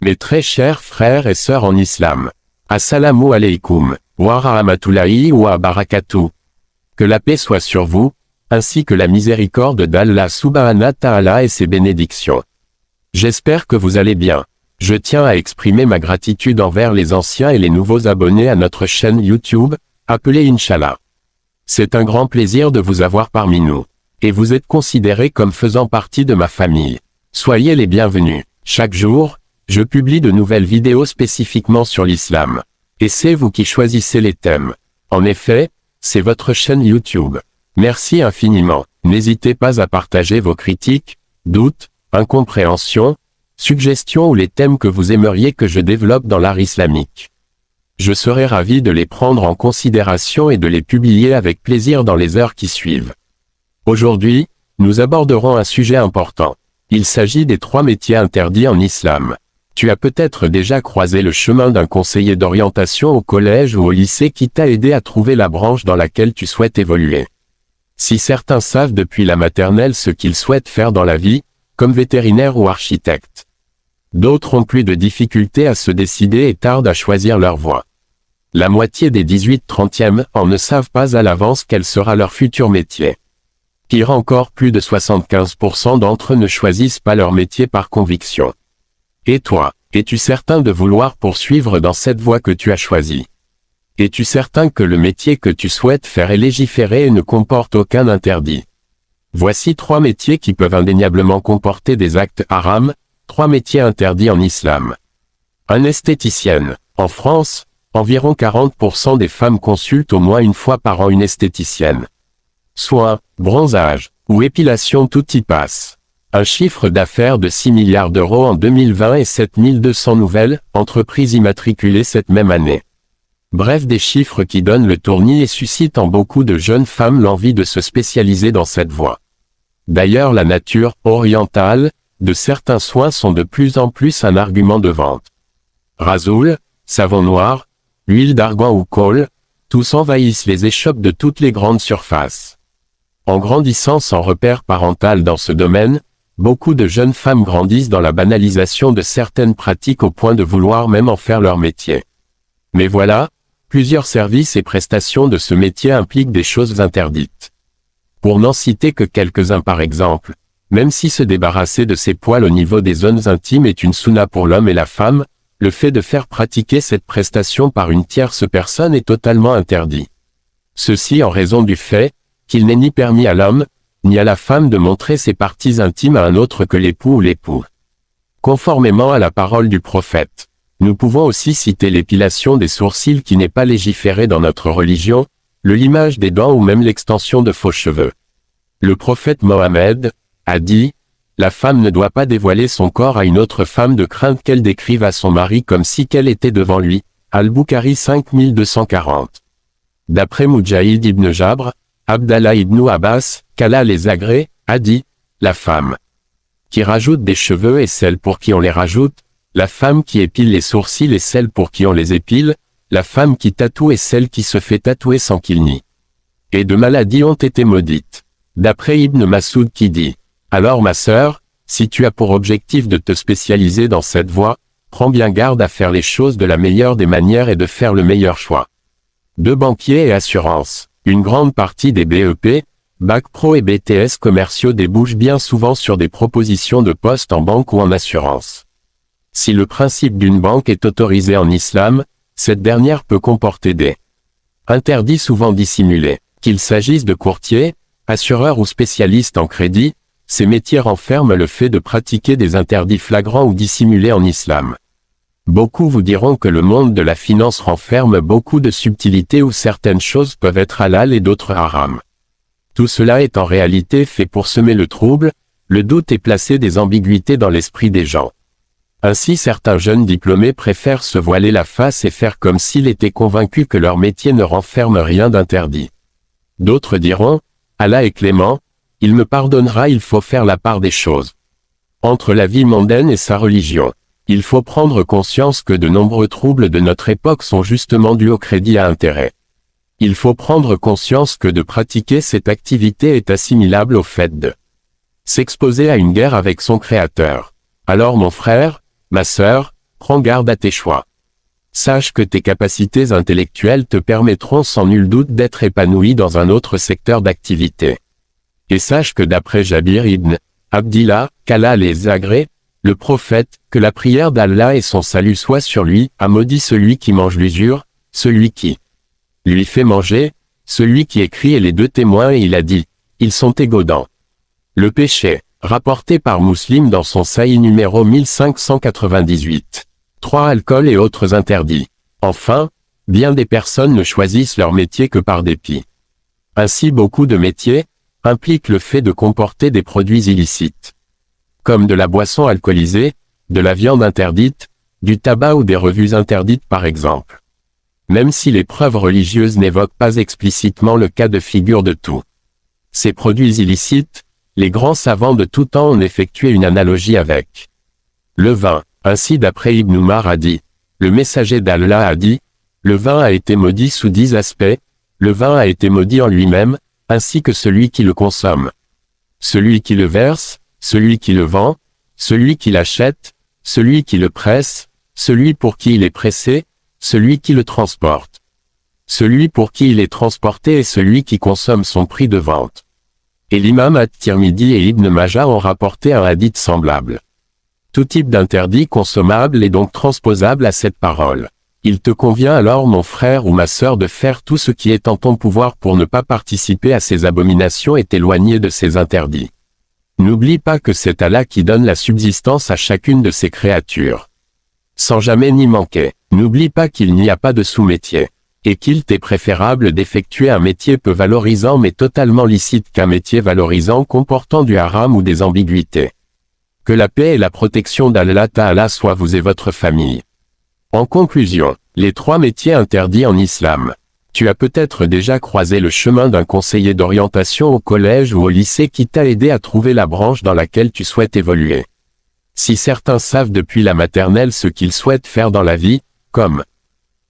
Mes très chers frères et sœurs en islam. Assalamu alaikum, wa rahmatullahi wa barakatuh. Que la paix soit sur vous, ainsi que la miséricorde d'Allah subhanahu wa ta'ala et ses bénédictions. J'espère que vous allez bien. Je tiens à exprimer ma gratitude envers les anciens et les nouveaux abonnés à notre chaîne YouTube, appelée Inch'Allah. C'est un grand plaisir de vous avoir parmi nous. Et vous êtes considérés comme faisant partie de ma famille. Soyez les bienvenus. Chaque jour, je publie de nouvelles vidéos spécifiquement sur l'islam. Et c'est vous qui choisissez les thèmes. En effet, c'est votre chaîne YouTube. Merci infiniment. N'hésitez pas à partager vos critiques, doutes, incompréhensions, suggestions ou les thèmes que vous aimeriez que je développe dans l'art islamique. Je serai ravi de les prendre en considération et de les publier avec plaisir dans les heures qui suivent. Aujourd'hui, nous aborderons un sujet important. Il s'agit des 3 métiers interdits en islam. Tu as peut-être déjà croisé le chemin d'un conseiller d'orientation au collège ou au lycée qui t'a aidé à trouver la branche dans laquelle tu souhaites évoluer. Si certains savent depuis la maternelle ce qu'ils souhaitent faire dans la vie, comme vétérinaire ou architecte. D'autres ont plus de difficultés à se décider et tardent à choisir leur voie. La moitié des 18-30e ans ne savent pas à l'avance quel sera leur futur métier. Pire encore, plus de 75% d'entre eux ne choisissent pas leur métier par conviction. Et toi, es-tu certain de vouloir poursuivre dans cette voie que tu as choisie? Es-tu certain que le métier que tu souhaites faire est légiféré et ne comporte aucun interdit? Voici 3 métiers qui peuvent indéniablement comporter des actes haram, 3 métiers interdits en islam. Un esthéticienne. En France, environ 40% des femmes consultent au moins une fois par an une esthéticienne. Soins, bronzage ou épilation, tout y passe. Un chiffre d'affaires de 6 milliards d'euros en 2020 et 7200 nouvelles entreprises immatriculées cette même année. Bref, des chiffres qui donnent le tournis et suscitent en beaucoup de jeunes femmes l'envie de se spécialiser dans cette voie. D'ailleurs, la nature orientale de certains soins sont de plus en plus un argument de vente. Rasoul, savon noir, huile d'argan ou kohl, tous envahissent les échoppes de toutes les grandes surfaces. En grandissant sans repère parental dans ce domaine, beaucoup de jeunes femmes grandissent dans la banalisation de certaines pratiques au point de vouloir même en faire leur métier. Mais voilà, plusieurs services et prestations de ce métier impliquent des choses interdites. Pour n'en citer que quelques-uns par exemple, même si se débarrasser de ses poils au niveau des zones intimes est une sunna pour l'homme et la femme, le fait de faire pratiquer cette prestation par une tierce personne est totalement interdit. Ceci en raison du fait qu'il n'est ni permis à l'homme, ni à la femme de montrer ses parties intimes à un autre que l'époux ou l'époux. Conformément à la parole du prophète, nous pouvons aussi citer l'épilation des sourcils qui n'est pas légiférée dans notre religion, le limage des dents ou même l'extension de faux cheveux. Le prophète Mohammed a dit, « La femme ne doit pas dévoiler son corps à une autre femme de crainte qu'elle décrive à son mari comme si qu'elle était devant lui. » Al-Bukhari 5240. D'après Moudjahid ibn Jabr, Abdallah ibn Abbas, qu'Allah les agrée, a dit, « La femme qui rajoute des cheveux est celle pour qui on les rajoute, la femme qui épile les sourcils est celle pour qui on les épile, la femme qui tatoue est celle qui se fait tatouer sans qu'il nie. Et de maladies ont été maudites. » D'après Ibn Masoud qui dit, « Alors ma sœur, si tu as pour objectif de te spécialiser dans cette voie, prends bien garde à faire les choses de la meilleure des manières et de faire le meilleur choix. » De banquier et assurance. Une grande partie des BEP, Bac Pro et BTS commerciaux débouchent bien souvent sur des propositions de poste en banque ou en assurance. Si le principe d'une banque est autorisé en islam, cette dernière peut comporter des interdits souvent dissimulés. Qu'il s'agisse de courtiers, assureurs ou spécialistes en crédit, ces métiers renferment le fait de pratiquer des interdits flagrants ou dissimulés en islam. Beaucoup vous diront que le monde de la finance renferme beaucoup de subtilités où certaines choses peuvent être halal et d'autres haram. Tout cela est en réalité fait pour semer le trouble, le doute et placer des ambiguïtés dans l'esprit des gens. Ainsi certains jeunes diplômés préfèrent se voiler la face et faire comme s'ils étaient convaincus que leur métier ne renferme rien d'interdit. D'autres diront, Allah est clément, il me pardonnera, il faut faire la part des choses. Entre la vie mondaine et sa religion. Il faut prendre conscience que de nombreux troubles de notre époque sont justement dus au crédit à intérêt. Il faut prendre conscience que de pratiquer cette activité est assimilable au fait de s'exposer à une guerre avec son créateur. Alors mon frère, ma sœur, Prends garde à tes choix. Sache que tes capacités intellectuelles te permettront sans nul doute d'être épanoui dans un autre secteur d'activité. Et sache que d'après Jabir ibn Abdillah, qu'Allah les agrée, le prophète, que la prière d'Allah et son salut soient sur lui, a maudit celui qui mange l'usure, celui qui lui fait manger, celui qui écrit et les deux témoins et il a dit, ils sont égaux dans le péché, rapporté par Muslim dans son Sahih numéro 1598. 3. Alcool et autres interdits. Enfin, bien des personnes ne choisissent leur métier que par dépit. Ainsi beaucoup de métiers impliquent le fait de comporter des produits illicites, comme de la boisson alcoolisée, de la viande interdite, du tabac ou des revues interdites par exemple. Même si les preuves religieuses n'évoquent pas explicitement le cas de figure de tout ces produits illicites, les grands savants de tout temps ont effectué une analogie avec le vin. Ainsi d'après Ibn Umar a dit, le messager d'Allah a dit, le vin a été maudit sous 10 aspects, le vin a été maudit en lui-même, ainsi que celui qui le consomme, celui qui le verse, celui qui le vend, celui qui l'achète, celui qui le presse, celui pour qui il est pressé, celui qui le transporte, celui pour qui il est transporté et celui qui consomme son prix de vente. Et l'imam at-Tirmidhi et Ibn Majah ont rapporté un hadith semblable. Tout type d'interdit consommable est donc transposable à cette parole. Il te convient alors mon frère ou ma sœur de faire tout ce qui est en ton pouvoir pour ne pas participer à ces abominations et t'éloigner de ces interdits. N'oublie pas que c'est Allah qui donne la subsistance à chacune de ses créatures, sans jamais n'y manquer. N'oublie pas qu'il n'y a pas de sous-métier, et qu'il t'est préférable d'effectuer un métier peu valorisant mais totalement licite qu'un métier valorisant comportant du haram ou des ambiguïtés. Que la paix et la protection d'Allah Ta'ala soient vous et votre famille. En conclusion, les 3 métiers interdits en islam. Tu as peut-être déjà croisé le chemin d'un conseiller d'orientation au collège ou au lycée qui t'a aidé à trouver la branche dans laquelle tu souhaites évoluer. Si certains savent depuis la maternelle ce qu'ils souhaitent faire dans la vie, comme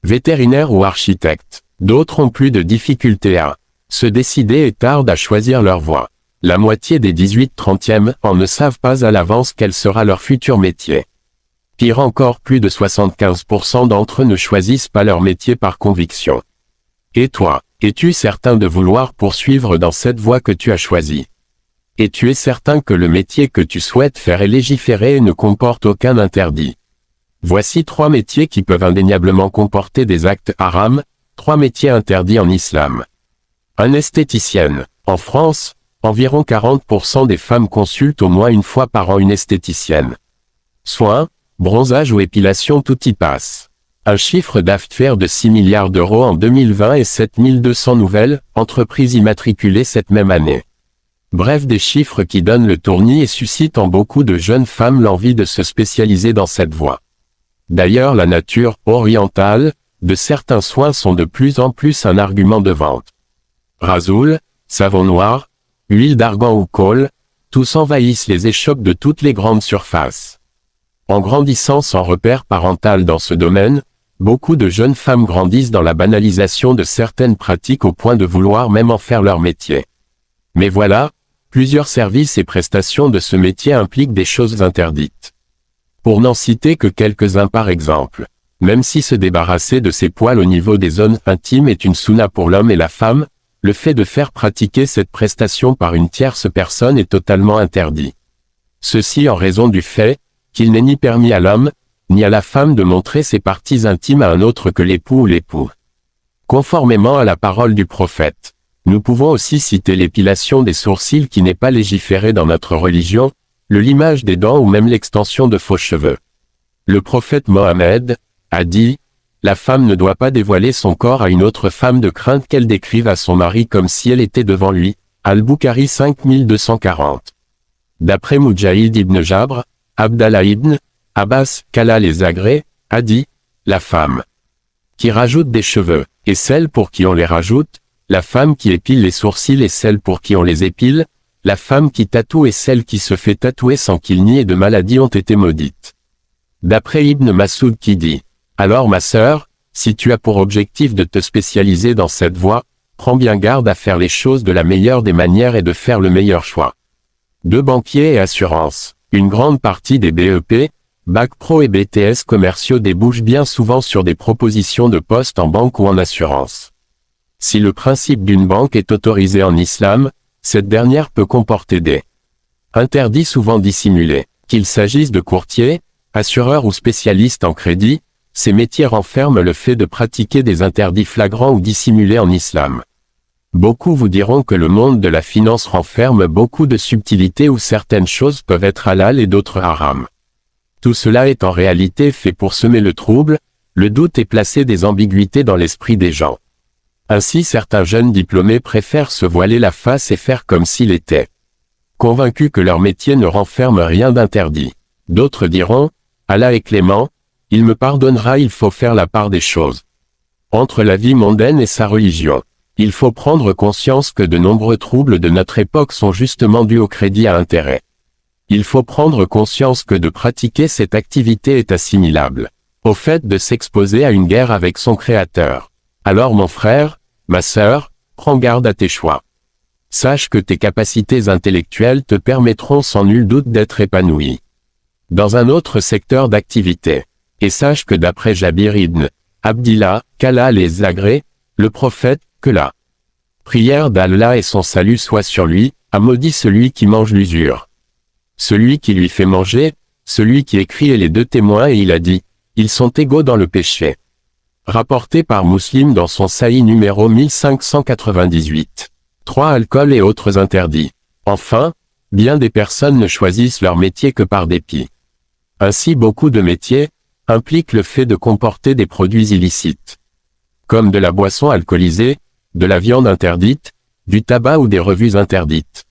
vétérinaire ou architecte, d'autres ont plus de difficultés à se décider et tardent à choisir leur voie. La moitié des 18-30e ans ne savent pas à l'avance quel sera leur futur métier. Pire encore, plus de 75% d'entre eux ne choisissent pas leur métier par conviction. Et toi, es-tu certain de vouloir poursuivre dans cette voie que tu as choisie? Et tu es certain que le métier que tu souhaites faire est légiféré et ne comporte aucun interdit? Voici 3 métiers qui peuvent indéniablement comporter des actes haram, 3 métiers interdits en islam. Un esthéticienne. En France, environ 40% des femmes consultent au moins une fois par an une esthéticienne. Soins, bronzage ou épilation, tout y passe. Un chiffre d'affaires de 6 milliards d'euros en 2020 et 7200 nouvelles entreprises immatriculées cette même année. Bref, des chiffres qui donnent le tournis et suscitent en beaucoup de jeunes femmes l'envie de se spécialiser dans cette voie. D'ailleurs, la nature orientale de certains soins sont de plus en plus un argument de vente. Rasoul, savon noir, huile d'argan ou colle, tous envahissent les échoppes de toutes les grandes surfaces. En grandissant sans repère parental dans ce domaine, beaucoup de jeunes femmes grandissent dans la banalisation de certaines pratiques au point de vouloir même en faire leur métier. Mais voilà, plusieurs services et prestations de ce métier impliquent des choses interdites. Pour n'en citer que quelques-uns par exemple. Même si se débarrasser de ses poils au niveau des zones intimes est une sunna pour l'homme et la femme, le fait de faire pratiquer cette prestation par une tierce personne est totalement interdit. Ceci en raison du fait qu'il n'est ni permis à l'homme, ni à la femme de montrer ses parties intimes à un autre que l'époux ou l'époux. Conformément à la parole du prophète, nous pouvons aussi citer l'épilation des sourcils qui n'est pas légiférée dans notre religion, le limage des dents ou même l'extension de faux cheveux. Le prophète Mohammed a dit, la femme ne doit pas dévoiler son corps à une autre femme de crainte qu'elle décrive à son mari comme si elle était devant lui. Al-Bukhari 5240. D'après Moudjahid ibn Jabr, Abdallah ibn Abbas, qu'Allah les agrée, a dit, la femme qui rajoute des cheveux, et celle pour qui on les rajoute, la femme qui épile les sourcils et celle pour qui on les épile, la femme qui tatoue et celle qui se fait tatouer sans qu'il n'y ait de maladie ont été maudites. D'après Ibn Mas'ud qui dit, alors ma sœur, si tu as pour objectif de te spécialiser dans cette voie, prends bien garde à faire les choses de la meilleure des manières et de faire le meilleur choix. 2 banquiers et assurances. Une grande partie des BEP, Bac Pro et BTS commerciaux débouchent bien souvent sur des propositions de poste en banque ou en assurance. Si le principe d'une banque est autorisé en islam, cette dernière peut comporter des interdits souvent dissimulés. Qu'il s'agisse de courtiers, assureurs ou spécialistes en crédit, ces métiers renferment le fait de pratiquer des interdits flagrants ou dissimulés en islam. Beaucoup vous diront que le monde de la finance renferme beaucoup de subtilités où certaines choses peuvent être halal et d'autres haram. Tout cela est en réalité fait pour semer le trouble, le doute et placer des ambiguïtés dans l'esprit des gens. Ainsi certains jeunes diplômés préfèrent se voiler la face et faire comme s'il était convaincus que leur métier ne renferme rien d'interdit. D'autres diront, Allah est clément, il me pardonnera, il faut faire la part des choses. Entre la vie mondaine et sa religion, il faut prendre conscience que de nombreux troubles de notre époque sont justement dus au crédit à intérêt. Il faut prendre conscience que de pratiquer cette activité est assimilable au fait de s'exposer à une guerre avec son créateur. Alors mon frère, ma sœur, prends garde à tes choix. Sache que tes capacités intellectuelles te permettront sans nul doute d'être épanoui dans un autre secteur d'activité. Et sache que d'après Jabir ibn Abdillah, qu'Allah les agrée, le prophète, que la prière d'Allah et son salut soient sur lui, a maudit celui qui mange l'usure. Celui qui lui fait manger, celui qui écrit et les deux témoins, et il a dit, ils sont égaux dans le péché. Rapporté par Muslim dans son Sahih numéro 1598. 3. Alcool et autres interdits. Enfin, bien des personnes ne choisissent leur métier que par dépit. Ainsi beaucoup de métiers impliquent le fait de comporter des produits illicites, comme de la boisson alcoolisée, de la viande interdite, du tabac ou des revues interdites.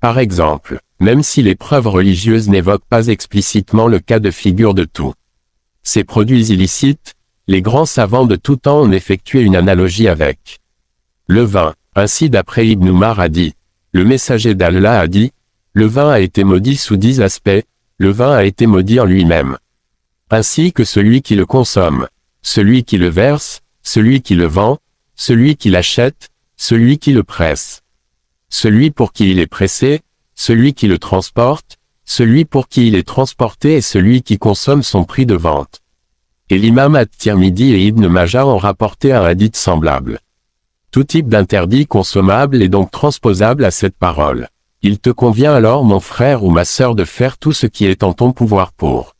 Par exemple, même si les preuves religieuses n'évoquent pas explicitement le cas de figure de tous ces produits illicites, les grands savants de tout temps ont effectué une analogie avec le vin. Ainsi d'après Ibn Umar a dit, le messager d'Allah a dit, le vin a été maudit sous 10 aspects, le vin a été maudit en lui-même. Ainsi que celui qui le consomme, celui qui le verse, celui qui le vend, celui qui l'achète, celui qui le presse, celui pour qui il est pressé, celui qui le transporte, celui pour qui il est transporté et celui qui consomme son prix de vente. Et l'imam at-Tirmidhi et Ibn Majah ont rapporté un hadith semblable. Tout type d'interdit consommable est donc transposable à cette parole. Il te convient alors mon frère ou ma sœur de faire tout ce qui est en ton pouvoir pour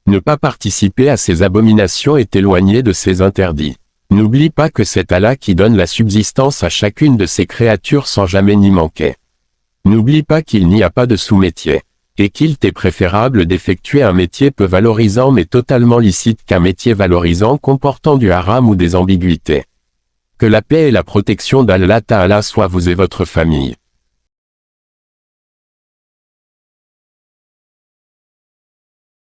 ne pas participer à ces abominations et t'éloigner de ces interdits. N'oublie pas que c'est Allah qui donne la subsistance à chacune de ses créatures sans jamais n'y manquer. N'oublie pas qu'il n'y a pas de sous-métier, et qu'il t'est préférable d'effectuer un métier peu valorisant mais totalement licite qu'un métier valorisant comportant du haram ou des ambiguïtés. Que la paix et la protection d'Allah Ta'ala soient vous et votre famille.